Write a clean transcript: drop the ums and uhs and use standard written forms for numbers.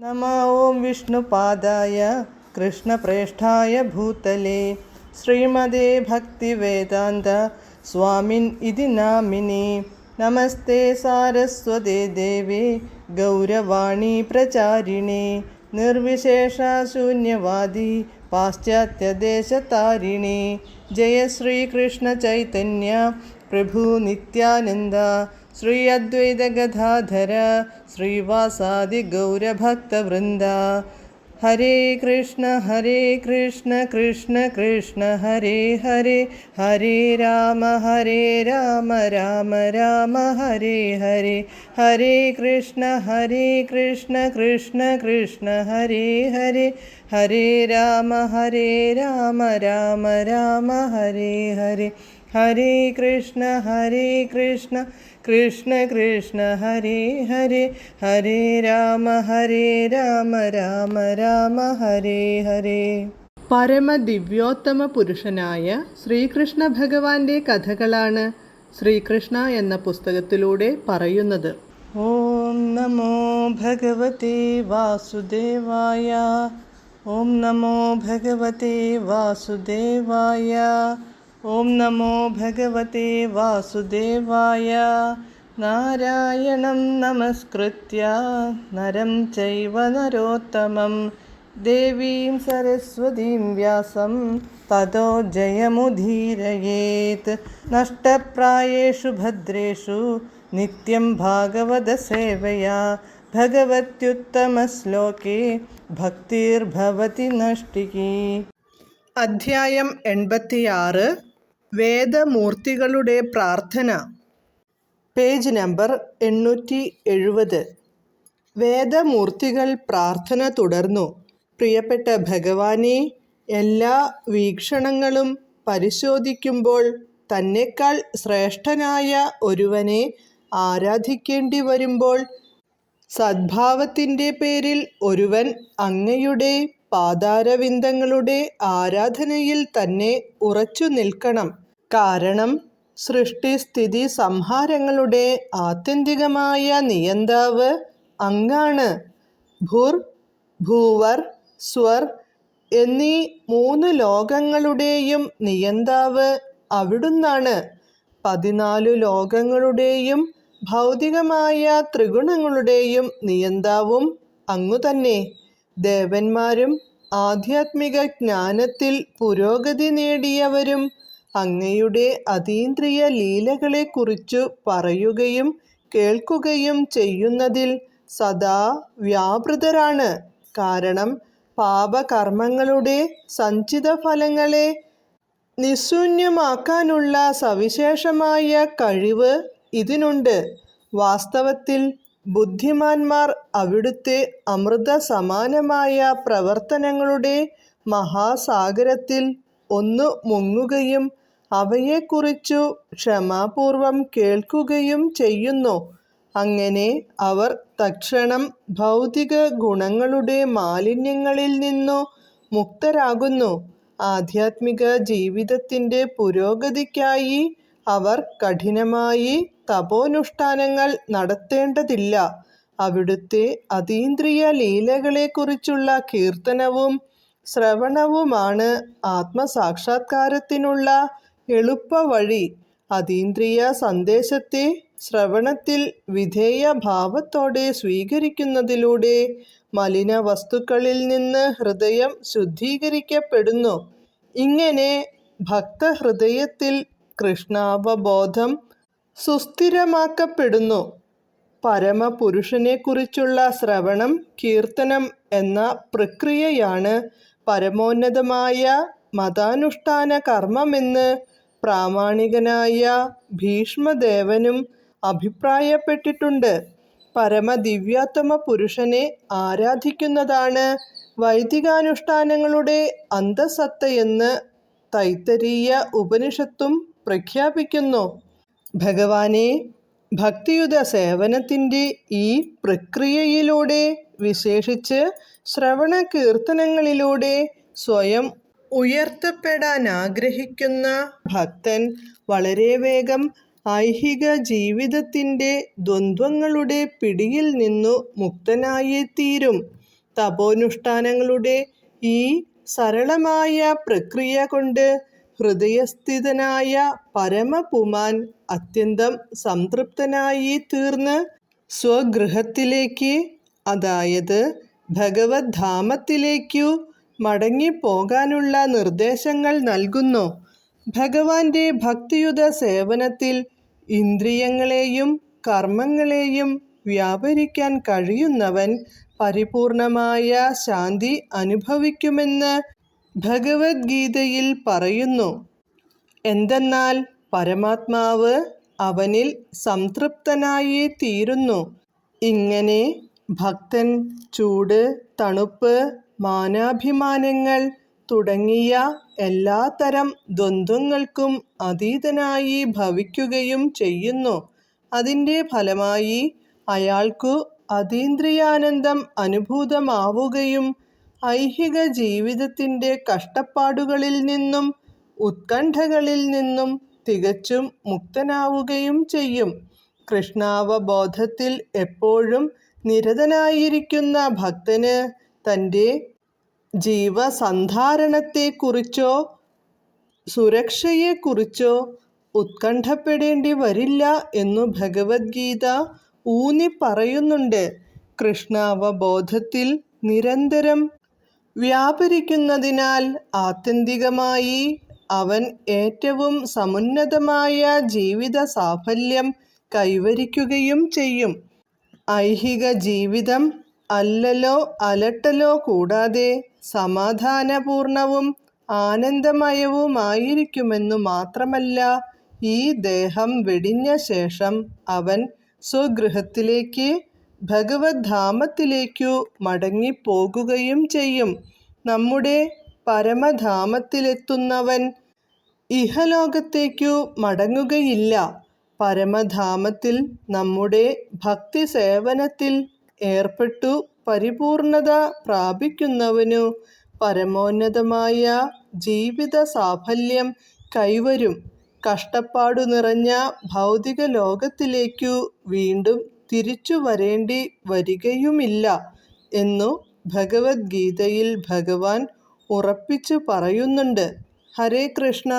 नमः ॐ विष्णुपादाय कृष्णप्रेष्ठाय भूतले श्रीमदे भक्तिवेदान्त स्वामिन् इति नामिने। नमस्ते सारस्वते देवे गौरवाणी प्रचारिणे निर्विशेषशून्यवादी पाश्चात्यदेशतारिणे। जय श्रीकृष्ण चैतन्य प्रभु नित्यानन्द श्री अद्वैत गदाधर श्रीवासादि गौरभक्तवृन्द। हरे कृष्ण कृष्ण कृष्ण हरे हरे, हरे राम राम राम हरे हरे। हरे कृष्ण कृष्ण कृष्ण हरे हरे, हरे राम राम राम हरे हरे। हरे कृष्ण कृष्ण कृष्ण हरे हरे, हरे राम राम ഹരേ ഹരേ. പരമദിവ്യോത്തമ പുരുഷനായ ശ്രീകൃഷ്ണ ഭഗവാന്റെ കഥകളാണ് ശ്രീകൃഷ്ണ എന്ന പുസ്തകത്തിലൂടെ പറയുന്നത്. ഓം നമോ ഭഗവതേ വാസുദേവായ, ഓം നമോ ഭഗവതേ വാസുദേവായ, ഓം നമോ ഭഗവതേ വാസുദേവായ. നാരായണം നമസ്കൃത്യ നരം ചൈവ നരോത്തമം ദേവീം സരസ്വതീം വ്യാസം തതോ ജയമുദീരയേത്. നഷ്ടപ്രായേഷു ഭദ്രേഷു നിത്യം ഭാഗവത സേവയാ ഭഗവത്യുത്തമശ്ലോകേ ഭക്തിർഭവതി നഷ്ടികീ. അധ്യായം 86. വേദമൂർത്തികളുടെ പ്രാർത്ഥന. Page number 870. വേദമൂർത്തികൾ പ്രാർത്ഥന തുടർന്നു. പ്രിയപ്പെട്ട ഭഗവാനെ, എല്ലാ വീക്ഷണങ്ങളും പരിശോധിക്കുമ്പോൾ തന്നെക്കാൾ ശ്രേഷ്ഠനായ ഒരുവനെ ആരാധിക്കേണ്ടി വരുമ്പോൾ സദ്ഭാവത്തിൻ്റെ പേരിൽ ഒരുവൻ അങ്ങയുടെ പാദാരവിന്ദങ്ങളുടെ ആരാധനയിൽ തന്നെ ഉറച്ചു നിൽക്കണം. കാരണം സൃഷ്ടിസ്ഥിതി സംഹാരങ്ങളുടെ ആത്യന്തികമായ നിയന്താവ് അങ്ങാണ്. ഭുർ ഭൂവർ സ്വർ എന്നീ 3 ലോകങ്ങളുടെയും നിയന്താവ് അവിടുന്നാണ്. 14 ലോകങ്ങളുടെയും ഭൗതികമായ ത്രിഗുണങ്ങളുടെയും നിയന്താവും അങ്ങുതന്നെ. ദേവന്മാരും ആധ്യാത്മിക ജ്ഞാനത്തിൽ പുരോഗതി നേടിയവരും അങ്ങയുടെ അതീന്ദ്രിയ ലീലകളെക്കുറിച്ചു പറയുകയും കേൾക്കുകയും ചെയ്യുന്നതിൽ സദാ വ്യാപൃതരാണ്. കാരണം പാപകർമ്മങ്ങളുടെ സഞ്ചിത ഫലങ്ങളെ നിശൂന്യമാക്കാനുള്ള സവിശേഷമായ കഴിവ് ഇതിനുണ്ട്. വാസ്തവത്തിൽ ബുദ്ധിമാന്മാർ അവിടുത്തെ അമൃത സമാനമായ പ്രവർത്തനങ്ങളുടെ മഹാസാഗരത്തിൽ ഒന്ന് മുങ്ങുകയും അവയെക്കുറിച്ചു ക്ഷമാപൂർവം കേൾക്കുകയും ചെയ്യുന്നു. അങ്ങനെ അവർ തക്ഷണം ഭൗതിക ഗുണങ്ങളുടെ മാലിന്യങ്ങളിൽ നിന്നു മുക്തരാകുന്നു. ആധ്യാത്മിക ജീവിതത്തിൻ്റെ പുരോഗതിക്കായി അവർ കഠിനമായി തപോനുഷ്ഠാനങ്ങൾ നടത്തേണ്ടതില്ല. അവിടുത്തെ അതീന്ദ്രിയ ലീലകളെക്കുറിച്ചുള്ള കീർത്തനവും ശ്രവണവുമാണ് ആത്മസാക്ഷാത്കാരത്തിനുള്ള എളുപ്പവഴി. അതീന്ദ്രിയ സന്ദേശത്തെ ശ്രവണത്തിൽ വിധേയഭാവത്തോടെ സ്വീകരിക്കുന്നതിലൂടെ മലിന വസ്തുക്കളിൽ നിന്ന് ഹൃദയം ശുദ്ധീകരിക്കപ്പെടുന്നു. ഇങ്ങനെ ഭക്തഹൃദയത്തിൽ കൃഷ്ണാവബോധം സുസ്ഥിരമാക്കപ്പെടുന്നു. പരമപുരുഷനെക്കുറിച്ചുള്ള ശ്രവണം കീർത്തനം എന്ന പ്രക്രിയയാണ് പരമോന്നതമായ മതാനുഷ്ഠാന കർമ്മമെന്ന് പ്രാമാണികനായ ഭീഷ്മദേവനും അഭിപ്രായപ്പെട്ടിട്ടുണ്ട്. പരമദിവ്യോത്തമ പുരുഷനെ ആരാധിക്കുന്നതാണ് വൈദികാനുഷ്ഠാനങ്ങളുടെ അന്തഃസത്തയെന്ന് തൈത്തരീയ ഉപനിഷത്തും പ്രഖ്യാപിക്കുന്നു. ഭഗവാനെ, ഭക്തിയുത സേവനത്തിൻ്റെ ഈ പ്രക്രിയയിലൂടെ, വിശേഷിച്ച് ശ്രവണ കീർത്തനങ്ങളിലൂടെ സ്വയം ഉയർത്തപ്പെടാനാഗ്രഹിക്കുന്ന ഭക്തൻ വളരെ വേഗം ഐഹിക ജീവിതത്തിൻ്റെ ദ്വന്ദ്വങ്ങളുടെ പിടിയിൽ നിന്നു മുക്തനായിത്തീരും. തപോനുഷ്ഠാനങ്ങളുടെ ഈ സരളമായ പ്രക്രിയ കൊണ്ട് ഹൃദയസ്ഥിതനായ പരമപുമാൻ അത്യന്തം സംതൃപ്തനായി തീർന്ന് സ്വഗൃഹത്തിലേക്ക്, അതായത് ഭഗവത് ധാമത്തിലേക്കു മടങ്ങിപ്പോകാനുള്ള നിർദ്ദേശങ്ങൾ നൽകുന്നു. ഭഗവാന്റെ ഭക്തിയുത സേവനത്തിൽ ഇന്ദ്രിയങ്ങളെയും കർമ്മങ്ങളെയും വ്യാപരിക്കാൻ കഴിയുന്നവൻ പരിപൂർണമായ ശാന്തി അനുഭവിക്കുമെന്ന് ഭഗവത്ഗീതയിൽ പറയുന്നു. എന്തെന്നാൽ പരമാത്മാവ് അവനിൽ സംതൃപ്തനായി തീരുന്നു. ഇങ്ങനെ ഭക്തൻ ചൂട്, തണുപ്പ്, മാനാഭിമാനങ്ങൾ തുടങ്ങിയ എല്ലാത്തരം ദ്വന്ദ്വങ്ങൾക്കും അതീതനായി ഭവിക്കുകയും ചെയ്യുന്നു. അതിൻ്റെ ഫലമായി അയാൾക്കു അതീന്ദ്രിയാനന്ദം അനുഭൂതമാവുകയും ഐഹിക ജീവിതത്തിൻ്റെ കഷ്ടപ്പാടുകളിൽ നിന്നും ഉത്കണ്ഠകളിൽ നിന്നും തികച്ചും മുക്തനാവുകയും ചെയ്യും. കൃഷ്ണാവബോധത്തിൽ എപ്പോഴും നിരതനായിരിക്കുന്ന ഭക്തന് തൻ്റെ ജീവസന്ധാരണത്തെക്കുറിച്ചോ സുരക്ഷയെക്കുറിച്ചോ ഉത്കണ്ഠപ്പെടേണ്ടി വരില്ല എന്നു ഭഗവത്ഗീത ഊന്നിപ്പറയുന്നുണ്ട്. കൃഷ്ണാവബോധത്തിൽ നിരന്തരം വ്യാപരിക്കുന്നതിനാൽ ആത്യന്തികമായി അവൻ ഏറ്റവും സമുന്നതമായ ജീവിത സാഫല്യം കൈവരിക്കുകയും ചെയ്യും. ഐഹിക ജീവിതം അല്ലലോ അലട്ടലോ കൂടാതെ സമാധാനപൂർണവും ആനന്ദമയവുമായിരിക്കുമെന്നു മാത്രമല്ല, ഈ ദേഹം വെടിഞ്ഞ ശേഷം അവൻ സ്വഗൃഹത്തിലേക്ക്, ഭഗവത് ധാമത്തിലേക്കു മടങ്ങിപ്പോകുകയും ചെയ്യും. നമ്മുടെ പരമധാമത്തിലെത്തുന്നവൻ ഇഹലോകത്തേക്കു മടങ്ങുകയില്ല. പരമധാമത്തിൽ നമ്മുടെ ഭക്തി സേവനത്തിൽ ഏർപ്പെട്ടു പരിപൂർണത പ്രാപിക്കുന്നവനു പരമോന്നതമായ ജീവിത സാഫല്യം കൈവരും. കഷ്ടപ്പാടു നിറഞ്ഞ ഭൗതിക ലോകത്തിലേക്കു വീണ്ടും തിരിച്ചു വരേണ്ടി വരികയുമില്ല എന്നു ഭഗവത്ഗീതയിൽ ഭഗവാൻ ഉറപ്പിച്ചു പറയുന്നുണ്ട്. ഹരേ കൃഷ്ണ.